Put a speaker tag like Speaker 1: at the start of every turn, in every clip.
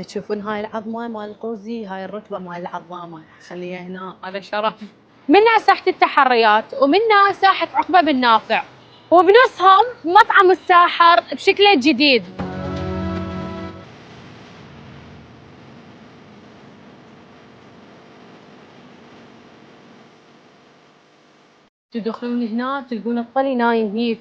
Speaker 1: تشوفون هاي العظمة مال القوزي، هاي الرتبة مال العظامة، خليها هنا، هذا شرف.
Speaker 2: منها ساحة التحريات ومنها ساحة عقبة بن نافع، وبنصهم مطعم الساحر بشكله الجديد.
Speaker 1: تدخلون هنا تلقون الطلي نايم هيج.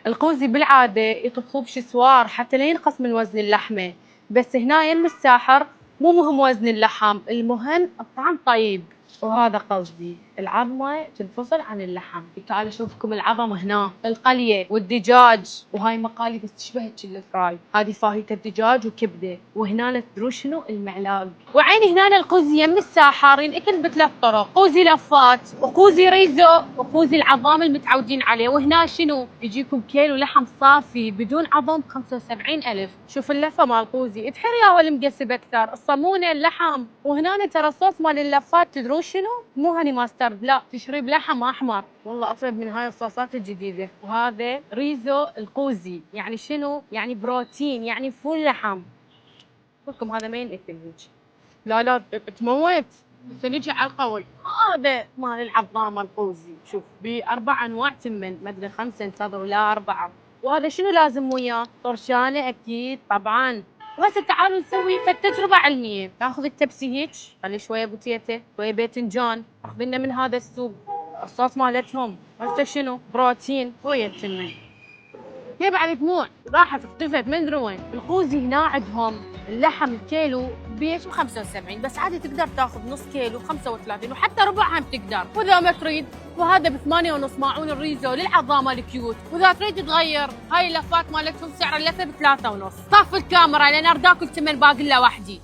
Speaker 1: القوزي بالعادة يطبخوه بشسوار حتى لا ينقص من وزن اللحمة، بس هنا يم الساحر مو مهم وزن اللحم، المهم الطعم طيب. وهذا قصدي، العظمة تنفصل عن اللحم. تعالوا شوفكم العظمة هنا، القلية والدجاج، وهاي مقالي بس تشبه الفراي. هذه فاهيتا الدجاج وكبدة، وهنا تدرون شنو؟ المعلاق.
Speaker 2: وعين هنا القوزي يم الساحر ينأكل بثلاث طرق: قوزي لفات، وقوزي ريزو، وقوزي العظام المتعودين عليه. وهنا شنو؟ يجيكم كيلو لحم صافي بدون عظم ب 75,000.
Speaker 1: شوف اللفة مال القوزي تحريها ولا مقسب أكثر، الصمونة اللحم. وهنا ترى الصوص مال اللفات تدرون شنو؟ مو هاني ماسترد، لا، تشرب لحم أحمر، والله أطيب من هاي الصوصات الجديدة. وهذا ريزو القوزي، يعني شنو؟ يعني بروتين، يعني فول لحم. لكم هذا ما ينأكل هيك، لا تموت. بس نجي على القول، هذا مال العظام القوزي، شوف بأربع أنواع تمن، ما أدري 5 انتظروا لا 4. وهذا شنو لازم وياه؟ طرشانة أكيد طبعاً. وهسه تعالوا نسوي تجربة علمية. تاخذ التبسي هيك، خلي شوية بوتيتة، شوية باذنجان، اخذ لنا من هذا السوب، الصوص مالتهم. هسه شنو؟ بروتين ويا التمن. هي بعد دموع راحت اختفت ما ادري وين. القوزي هنا عندهم اللحم الكيلو بيش ب 75، بس عادي تقدر تاخذ نص كيلو 35 وحتى ربعها بتقدر، واذا ما تريد وهذا ب 8 ونص ماعون الريزو للعظامه الكيوت. واذا تريد تغير هاي اللفات مالتهم سعر اللفه ب 3 ونص. طف الكاميرا لان ارداكل ثمن باقي له وحدي.